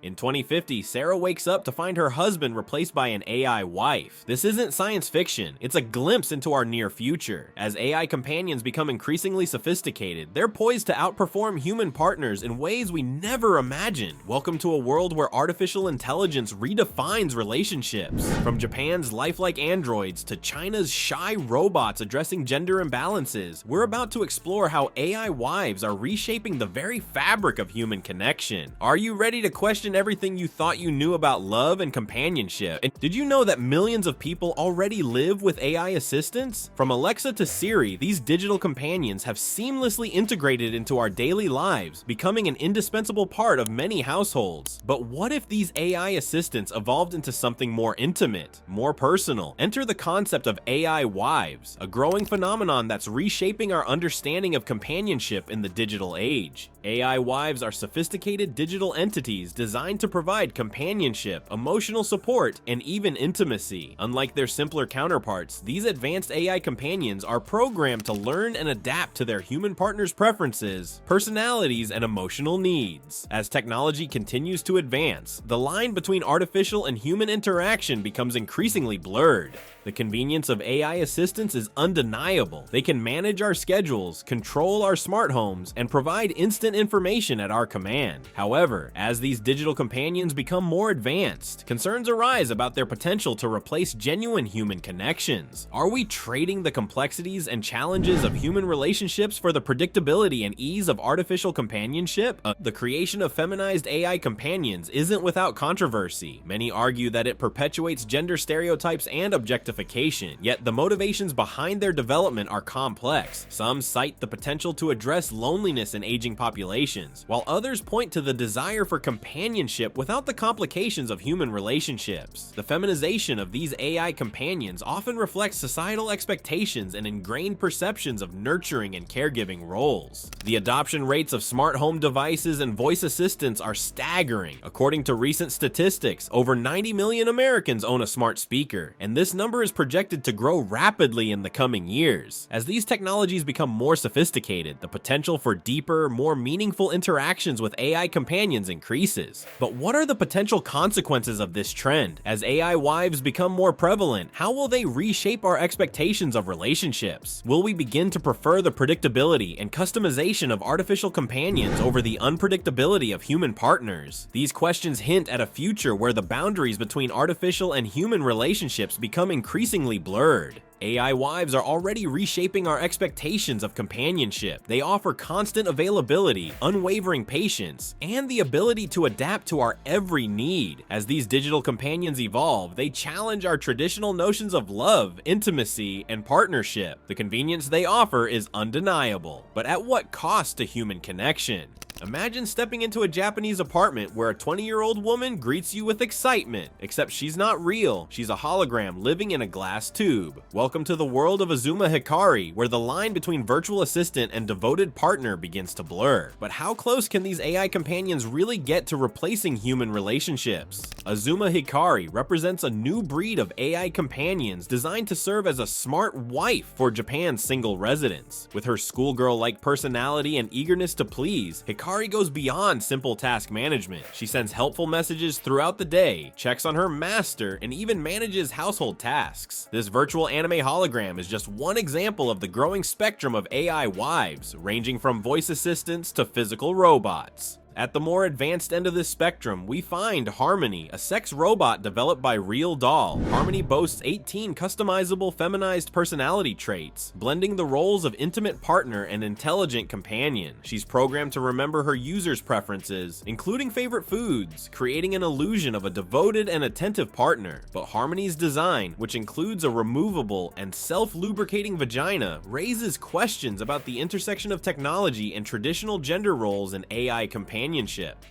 In 2050, Sarah wakes up to find her husband replaced by an AI wife. This isn't science fiction, it's a glimpse into our near future. As AI companions become increasingly sophisticated, they're poised to outperform human partners in ways we never imagined. Welcome to a world where artificial intelligence redefines relationships. From Japan's lifelike androids to China's shy robots addressing gender imbalances, we're about to explore how AI wives are reshaping the very fabric of human connection. Are you ready to question everything you thought you knew about love and companionship? And did you know that millions of people already live with AI assistants? From Alexa to Siri, these digital companions have seamlessly integrated into our daily lives, becoming an indispensable part of many households. But what if these AI assistants evolved into something more intimate, more personal? Enter the concept of AI wives, a growing phenomenon that's reshaping our understanding of companionship in the digital age. AI wives are sophisticated digital entities designed to provide companionship, emotional support, and even intimacy. Unlike their simpler counterparts, these advanced AI companions are programmed to learn and adapt to their human partners' preferences, personalities, and emotional needs. As technology continues to advance, the line between artificial and human interaction becomes increasingly blurred. The convenience of AI assistants is undeniable. They can manage our schedules, control our smart homes, and provide instant information at our command. However, as these digital companions become more advanced, concerns arise about their potential to replace genuine human connections. Are we trading the complexities and challenges of human relationships for the predictability and ease of artificial companionship? The creation of feminized AI companions isn't without controversy. Many argue that it perpetuates gender stereotypes and objectification, yet the motivations behind their development are complex. Some cite the potential to address loneliness in aging populations, while others point to the desire for companionship without the complications of human relationships. The feminization of these AI companions often reflects societal expectations and ingrained perceptions of nurturing and caregiving roles. The adoption rates of smart home devices and voice assistants are staggering. According to recent statistics, over 90 million Americans own a smart speaker, and this number is projected to grow rapidly in the coming years. As these technologies become more sophisticated, the potential for deeper, more meaningful interactions with AI companions increases. But what are the potential consequences of this trend? As AI wives become more prevalent, how will they reshape our expectations of relationships? Will we begin to prefer the predictability and customization of artificial companions over the unpredictability of human partners? These questions hint at a future where the boundaries between artificial and human relationships become increasingly blurred. AI wives are already reshaping our expectations of companionship. They offer constant availability, unwavering patience, and the ability to adapt to our every need. As these digital companions evolve, they challenge our traditional notions of love, intimacy, and partnership. The convenience they offer is undeniable, but at what cost to human connection? Imagine stepping into a Japanese apartment where a 20-year-old woman greets you with excitement, except she's not real. She's a hologram living in a glass tube. Welcome to the world of Auma Hikari, where the line between virtual assistant and devoted partner begins to blur. But how close can these AI companions really get to replacing human relationships? Auma Hikari represents a new breed of AI companions designed to serve as a smart wife for Japan's single residents. With her schoolgirl-like personality and eagerness to please, Hikari goes beyond simple task management. She sends helpful messages throughout the day, checks on her master, and even manages household tasks. This virtual anime hologram is just one example of the growing spectrum of AI wives, ranging from voice assistants to physical robots. At the more advanced end of this spectrum, we find Harmony, a sex robot developed by Real Doll. Harmony boasts 18 customizable feminized personality traits, blending the roles of intimate partner and intelligent companion. She's programmed to remember her users' preferences, including favorite foods, creating an illusion of a devoted and attentive partner. But Harmony's design, which includes a removable and self-lubricating vagina, raises questions about the intersection of technology and traditional gender roles in AI companionship.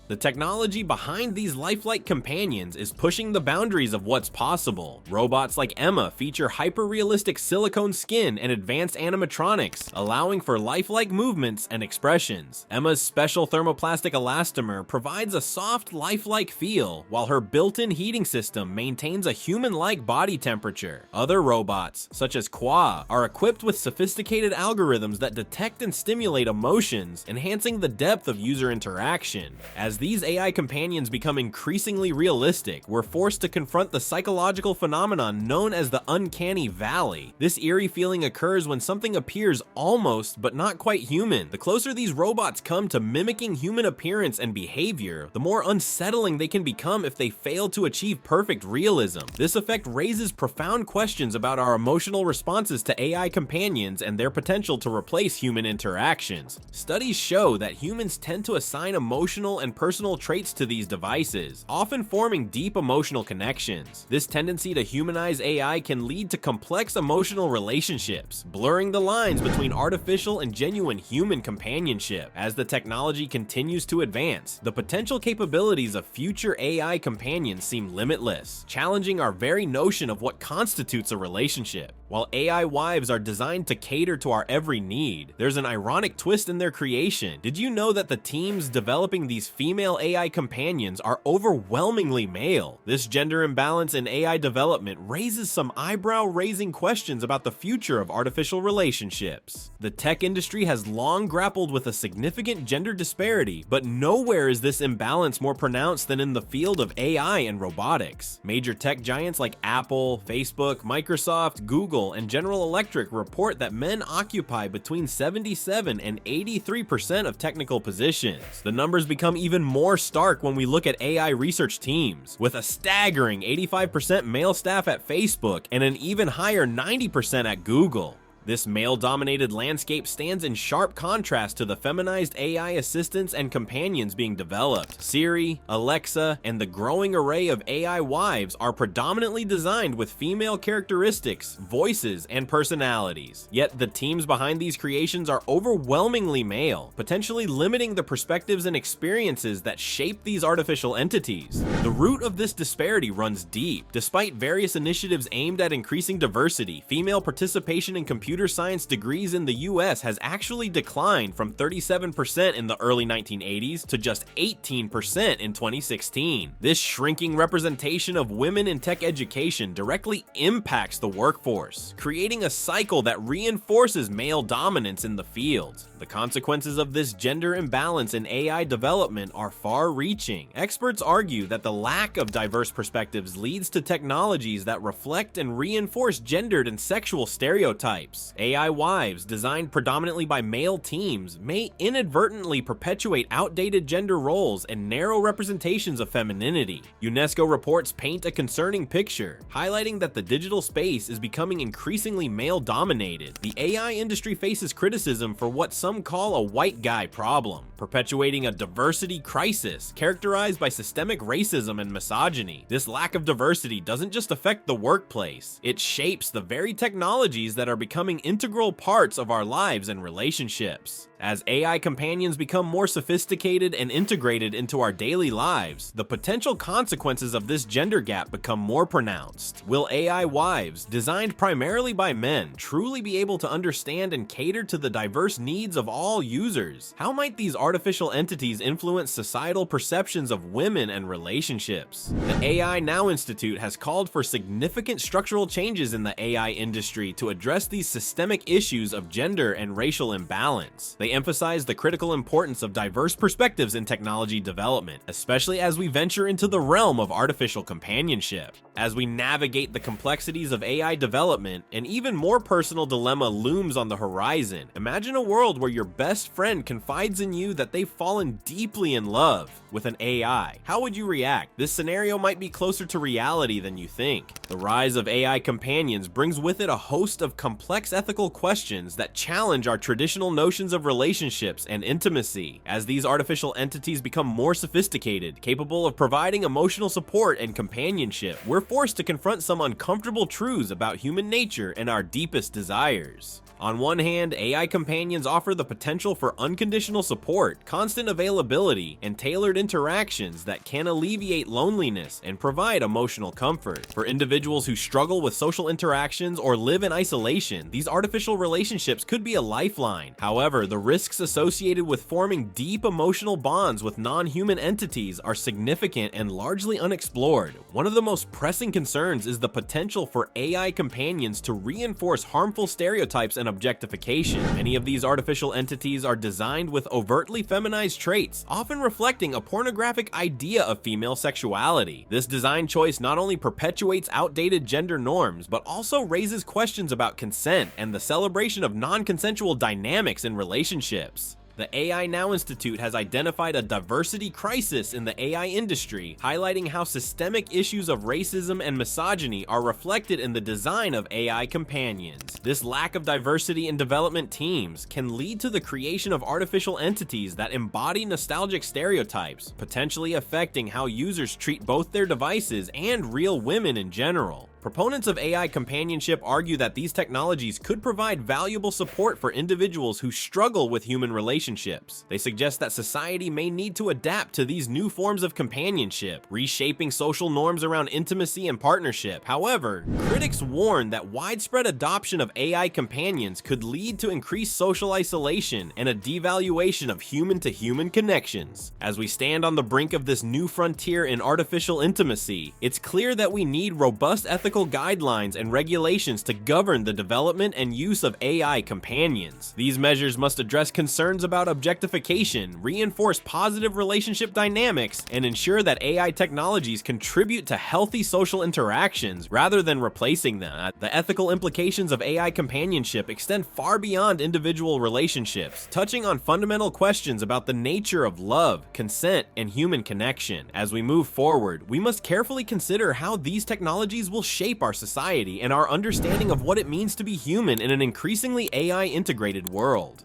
The technology behind these lifelike companions is pushing the boundaries of what's possible. Robots like Emma feature hyper-realistic silicone skin and advanced animatronics, allowing for lifelike movements and expressions. Emma's special thermoplastic elastomer provides a soft, lifelike feel, while her built-in heating system maintains a human-like body temperature. Other robots, such as Qua, are equipped with sophisticated algorithms that detect and stimulate emotions, enhancing the depth of user interaction. interaction. As these AI companions become increasingly realistic, we're forced to confront the psychological phenomenon known as the uncanny valley. This eerie feeling occurs when something appears almost but not quite human. The closer these robots come to mimicking human appearance and behavior, the more unsettling they can become if they fail to achieve perfect realism. This effect raises profound questions about our emotional responses to AI companions and their potential to replace human interactions. Studies show that humans tend to assign emotional and personal traits to these devices, often forming deep emotional connections. This tendency to humanize AI can lead to complex emotional relationships, blurring the lines between artificial and genuine human companionship. As the technology continues to advance, the potential capabilities of future AI companions seem limitless, challenging our very notion of what constitutes a relationship. While AI wives are designed to cater to our every need, there's an ironic twist in their creation. Did you know that the teams developing these female AI companions are overwhelmingly male? This gender imbalance in AI development raises some eyebrow-raising questions about the future of artificial relationships. The tech industry has long grappled with a significant gender disparity, but nowhere is this imbalance more pronounced than in the field of AI and robotics. Major tech giants like Apple, Facebook, Microsoft, Google, and General Electric report that men occupy between 77 and 83% of technical positions. The numbers become even more stark when we look at AI research teams, with a staggering 85% male staff at Facebook and an even higher 90% at Google. This male-dominated landscape stands in sharp contrast to the feminized AI assistants and companions being developed. Siri, Alexa, and the growing array of AI wives are predominantly designed with female characteristics, voices, and personalities. Yet the teams behind these creations are overwhelmingly male, potentially limiting the perspectives and experiences that shape these artificial entities. The root of this disparity runs deep. Despite various initiatives aimed at increasing diversity, female participation in computer science degrees in the US has actually declined from 37% in the early 1980s to just 18% in 2016. This shrinking representation of women in tech education directly impacts the workforce, creating a cycle that reinforces male dominance in the field. The consequences of this gender imbalance in AI development are far-reaching. Experts argue that the lack of diverse perspectives leads to technologies that reflect and reinforce gendered and sexual stereotypes. AI wives, designed predominantly by male teams, may inadvertently perpetuate outdated gender roles and narrow representations of femininity. UNESCO reports paint a concerning picture, highlighting that the digital space is becoming increasingly male-dominated. The AI industry faces criticism for what some call a white guy problem, perpetuating a diversity crisis characterized by systemic racism and misogyny. This lack of diversity doesn't just affect the workplace, it shapes the very technologies that are becoming integral parts of our lives and relationships. As AI companions become more sophisticated and integrated into our daily lives, the potential consequences of this gender gap become more pronounced. Will AI wives, designed primarily by men, truly be able to understand and cater to the diverse needs of all users? How might these artificial entities influence societal perceptions of women and relationships? The AI Now Institute has called for significant structural changes in the AI industry to address these systemic issues of gender and racial imbalance. They emphasize the critical importance of diverse perspectives in technology development, especially as we venture into the realm of artificial companionship. As we navigate the complexities of AI development, an even more personal dilemma looms on the horizon. Imagine a world where your best friend confides in you that they've fallen deeply in love with an AI. How would you react? This scenario might be closer to reality than you think. The rise of AI companions brings with it a host of complex ethical questions that challenge our traditional notions of relationships and intimacy. As these artificial entities become more sophisticated, capable of providing emotional support and companionship, we're forced to confront some uncomfortable truths about human nature and our deepest desires. On one hand, AI companions offer the potential for unconditional support, constant availability, and tailored interactions that can alleviate loneliness and provide emotional comfort. For individuals who struggle with social interactions or live in isolation, these artificial relationships could be a lifeline. However, the risks associated with forming deep emotional bonds with non-human entities are significant and largely unexplored. One of the most pressing concerns is the potential for AI companions to reinforce harmful stereotypes and objectification. Many of these artificial entities are designed with overtly feminized traits, often reflecting a pornographic idea of female sexuality. This design choice not only perpetuates outdated gender norms, but also raises questions about consent and the celebration of non-consensual dynamics in relationships. The AI Now Institute has identified a diversity crisis in the AI industry, highlighting how systemic issues of racism and misogyny are reflected in the design of AI companions. This lack of diversity in development teams can lead to the creation of artificial entities that embody nostalgic stereotypes, potentially affecting how users treat both their devices and real women in general. Proponents of AI companionship argue that these technologies could provide valuable support for individuals who struggle with human relationships. They suggest that society may need to adapt to these new forms of companionship, reshaping social norms around intimacy and partnership. However, critics warn that widespread adoption of AI companions could lead to increased social isolation and a devaluation of human-to-human connections. As we stand on the brink of this new frontier in artificial intimacy, it's clear that we need robust ethical guidelines and regulations to govern the development and use of AI companions. These measures must address concerns about objectification, reinforce positive relationship dynamics, and ensure that AI technologies contribute to healthy social interactions rather than replacing them. The ethical implications of AI companionship extend far beyond individual relationships, touching on fundamental questions about the nature of love, consent, and human connection. As we move forward, we must carefully consider how these technologies will shape our society and our understanding of what it means to be human in an increasingly AI-integrated world.